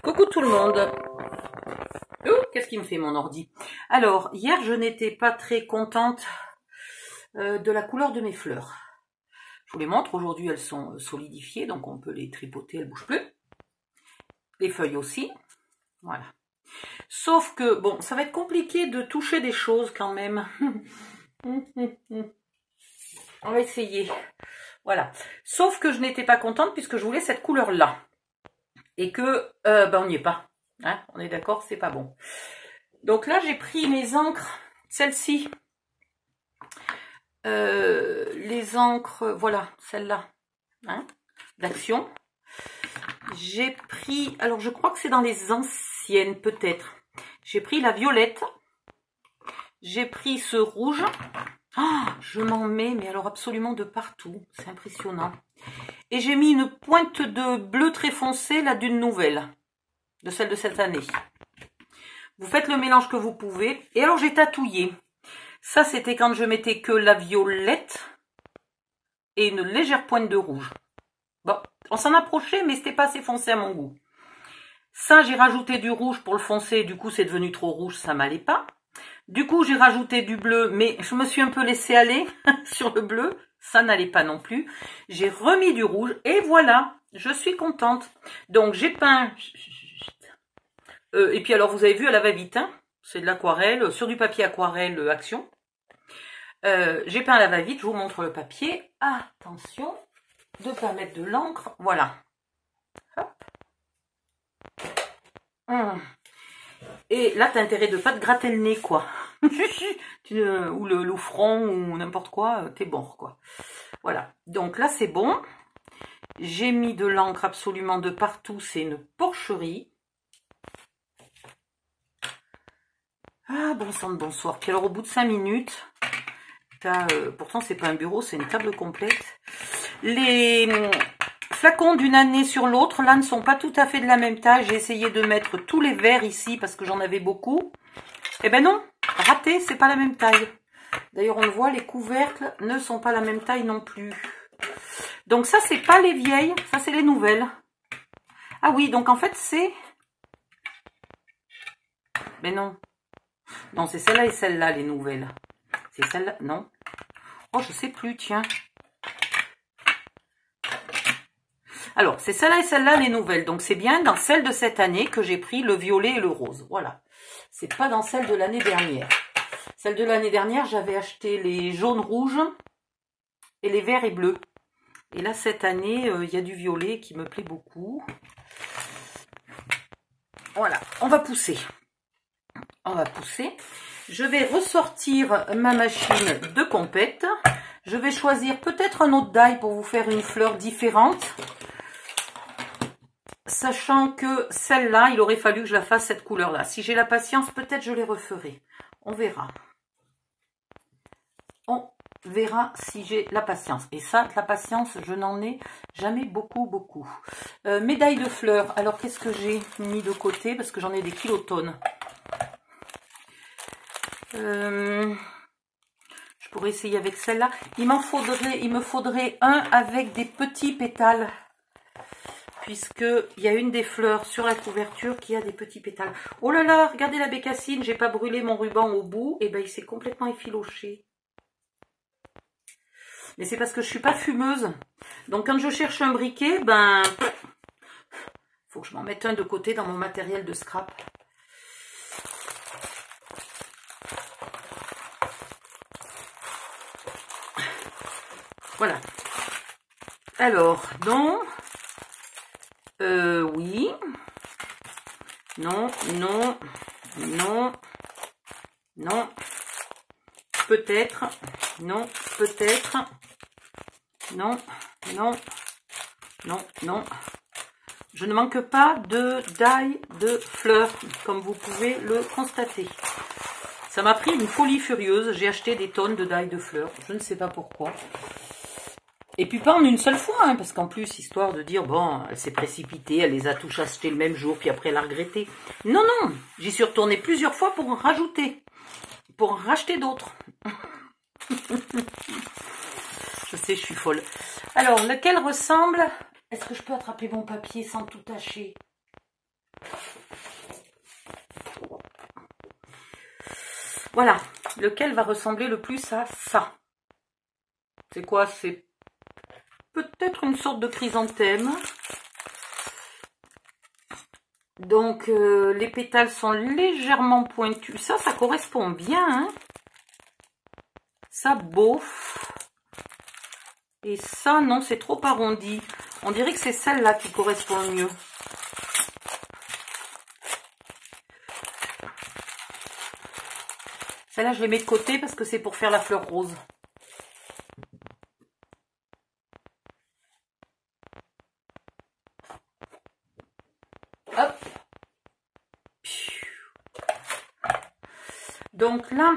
Coucou tout le monde. Qu'est-ce qui me fait mon ordi? Alors, hier, je n'étais pas très contente de la couleur de mes fleurs. Je vous les montre. Aujourd'hui, elles sont solidifiées, donc on peut les tripoter, elles ne bougent plus. Les feuilles aussi. Voilà. Sauf que, bon, ça va être compliqué de toucher des choses quand même. On va essayer. Voilà. Sauf que je n'étais pas contente puisque je voulais cette couleur-là. Et que, on n'y est pas. Hein, on est d'accord, c'est pas bon. Donc là, j'ai pris mes encres, celles-ci. Les encres, voilà, celle-là, hein, d'Action. J'ai pris, alors je crois que c'est dans les anciennes, peut-être. J'ai pris la violette. J'ai pris ce rouge. Oh, je m'en mets, mais alors absolument de partout. C'est impressionnant. Et j'ai mis une pointe de bleu très foncé, là, d'une nouvelle. De celle de cette année. Vous faites le mélange que vous pouvez. Et alors, j'ai tatouillé. Ça, c'était quand je mettais que la violette et une légère pointe de rouge. Bon, on s'en approchait, mais c'était pas assez foncé à mon goût. Ça, j'ai rajouté du rouge pour le foncer. Du coup, c'est devenu trop rouge, ça m'allait pas. Du coup, j'ai rajouté du bleu, mais je me suis un peu laissé aller sur le bleu. Ça n'allait pas non plus. J'ai remis du rouge et voilà, je suis contente. Donc, j'ai peint... et puis alors, vous avez vu, elle va vite, hein. C'est de l'aquarelle, sur du papier aquarelle Action. J'ai peint à la va-vite, je vous montre le papier. Attention de ne pas mettre de l'encre. Voilà. Hop. Et là, tu as intérêt de ne pas te gratter le nez, quoi. Ou le front, ou n'importe quoi, t'es bon, quoi. Voilà. Donc là, c'est bon. J'ai mis de l'encre absolument de partout. C'est une porcherie. Ah, bon sang de bonsoir. Puis alors, au bout de 5 minutes, pourtant, c'est pas un bureau, c'est une table complète. Les flacons d'une année sur l'autre, là, ne sont pas tout à fait de la même taille. J'ai essayé de mettre tous les verres ici parce que j'en avais beaucoup. Eh ben non, raté, c'est pas la même taille. D'ailleurs, on le voit, les couvercles ne sont pas la même taille non plus. Donc ça, c'est pas les vieilles, ça, c'est les nouvelles. Ah oui, donc en fait, c'est... Mais non. Non, c'est celle-là et celle-là, les nouvelles. C'est celle-là, non. Oh, je sais plus, tiens. Alors, c'est celle-là et celle-là, les nouvelles. Donc, c'est bien dans celle de cette année que j'ai pris le violet et le rose. Voilà. C'est pas dans celle de l'année dernière. Celle de l'année dernière, j'avais acheté les jaunes rouges et les verts et bleus. Et là, cette année, il y a du violet qui me plaît beaucoup. Voilà, on va pousser. On va pousser. Je vais ressortir ma machine de compète. Je vais choisir peut-être un autre die pour vous faire une fleur différente. Sachant que celle-là, il aurait fallu que je la fasse cette couleur-là. Si j'ai la patience, peut-être je les referai. On verra. On verra si j'ai la patience. Et ça, la patience, je n'en ai jamais beaucoup. Médaille de fleurs. Alors, qu'est-ce que j'ai mis de côté? Parce que j'en ai des kilotonnes. Je pourrais essayer avec celle-là. Il me faudrait un avec des petits pétales. Puisqu'il y a une des fleurs sur la couverture qui a des petits pétales. Oh là là, regardez la bécassine, j'ai pas brûlé mon ruban au bout. Et ben il s'est complètement effiloché. Mais c'est parce que je suis pas fumeuse. Donc quand je cherche un briquet, ben... faut que je m'en mette un de côté dans mon matériel de scrap. Voilà. Alors, donc... oui. Non. Peut-être. Non, peut-être. Non. Je ne manque pas de die de fleurs, comme vous pouvez le constater. Ça m'a pris une folie furieuse. J'ai acheté des tonnes de die de fleurs. Je ne sais pas pourquoi. Et puis pas en une seule fois, hein, parce qu'en plus, histoire de dire, bon, elle s'est précipitée, elle les a tous achetées le même jour, puis après elle a regretté. Non, j'y suis retournée plusieurs fois pour en rajouter, pour en racheter d'autres. Je sais, je suis folle. Alors, lequel ressemble... Est-ce que je peux attraper mon papier sans tout tâcher? Voilà, lequel va ressembler le plus à ça. C'est quoi? C'est peut-être une sorte de chrysanthème. Donc, les pétales sont légèrement pointus. Ça correspond bien. Hein, ça, bof. Et ça, non, c'est trop arrondi. On dirait que c'est celle-là qui correspond le mieux. Celle-là, je les mets de côté parce que c'est pour faire la fleur rose. Hop. Donc là,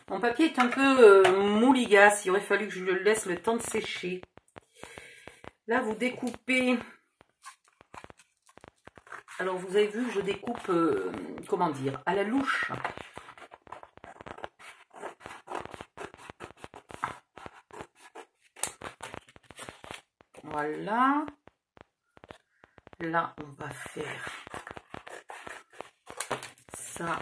mon papier est un peu mouligasse. Il aurait fallu que je le laisse le temps de sécher. Là, vous découpez. Alors, vous avez vu, je découpe, comment dire, à la louche. Voilà. Là, on va faire ça.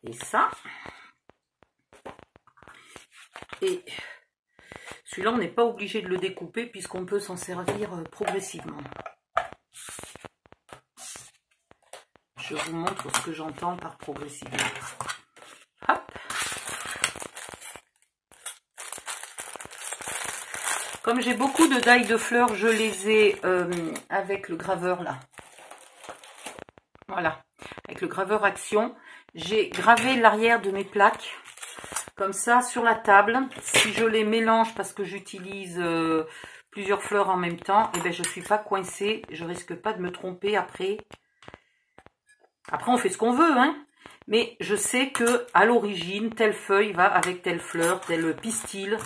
Et ça. Et celui-là, on n'est pas obligé de le découper puisqu'on peut s'en servir progressivement. Je vous montre ce que j'entends par progressivement. Hop. Comme j'ai beaucoup de die de fleurs, je les ai avec le graveur là. Voilà, avec le graveur Action. J'ai gravé l'arrière de mes plaques, comme ça, sur la table. Si je les mélange parce que j'utilise plusieurs fleurs en même temps, eh ben, je ne suis pas coincée. Je risque pas de me tromper après. Après, on fait ce qu'on veut, hein. Mais je sais que à l'origine, telle feuille va avec telle fleur, tel pistil,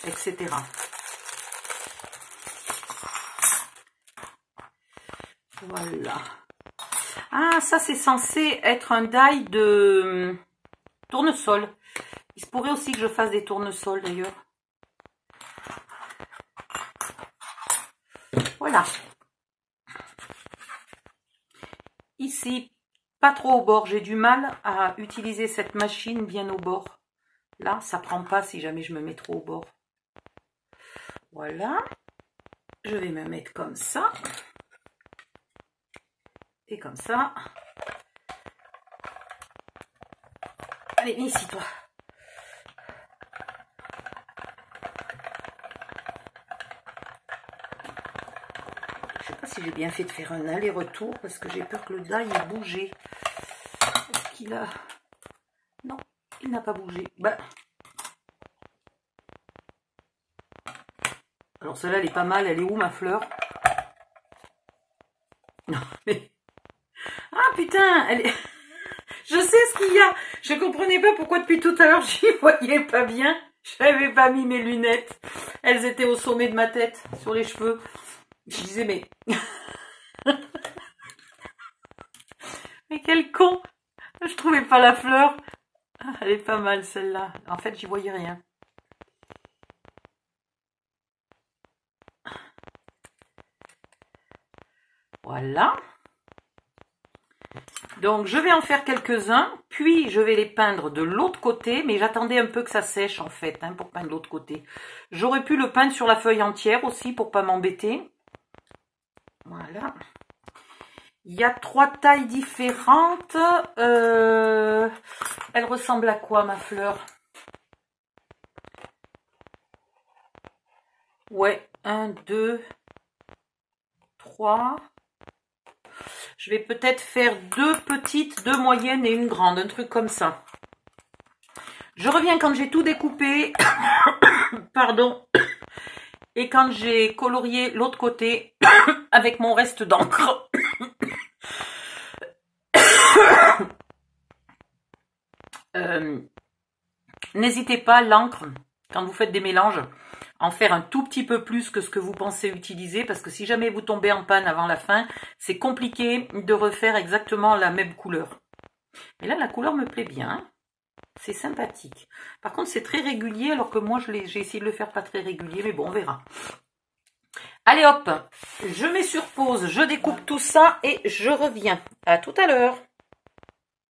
etc. Voilà. Ah, ça, c'est censé être un die de tournesol. Il se pourrait aussi que je fasse des tournesols, d'ailleurs. Voilà. Ici, pas trop au bord. J'ai du mal à utiliser cette machine bien au bord. Là, ça prend pas si jamais je me mets trop au bord. Voilà. Je vais me mettre comme ça. Et comme ça. Allez, viens ici, toi. Je sais pas si j'ai bien fait de faire un aller-retour parce que j'ai peur que le die ait bougé. Est-ce qu'il a... Non, il n'a pas bougé. Bah. Alors celle-là, elle est pas mal. Elle est où, ma fleur? Non, mais... Ah, putain, elle est... Je sais ce qu'il y a. Je comprenais pas pourquoi depuis tout à l'heure, j'y voyais pas bien. J'avais pas mis mes lunettes. Elles étaient au sommet de ma tête, sur les cheveux. Je disais, mais... mais quel con. Je trouvais pas la fleur. Elle est pas mal, celle-là. En fait, j'y voyais rien. Voilà. Donc, je vais en faire quelques-uns, puis je vais les peindre de l'autre côté, mais j'attendais un peu que ça sèche, en fait, hein, pour peindre de l'autre côté. J'aurais pu le peindre sur la feuille entière aussi, pour pas m'embêter. Voilà. Il y a 3 tailles différentes. Elle ressemble à quoi, ma fleur? Ouais, 1, 2, 3... Je vais peut-être faire 2 petites, 2 moyennes et une grande, un truc comme ça. Je reviens quand j'ai tout découpé, pardon, et quand j'ai colorié l'autre côté avec mon reste d'encre. N'hésitez pas, l'encre, quand vous faites des mélanges, en faire un tout petit peu plus que ce que vous pensez utiliser, parce que si jamais vous tombez en panne avant la fin, c'est compliqué de refaire exactement la même couleur. Mais là, la couleur me plaît bien, hein. C'est sympathique. Par contre, c'est très régulier, alors que moi, j'ai essayé de le faire pas très régulier, mais bon, on verra. Allez hop, je mets sur pause, je découpe tout ça et je reviens. À tout à l'heure.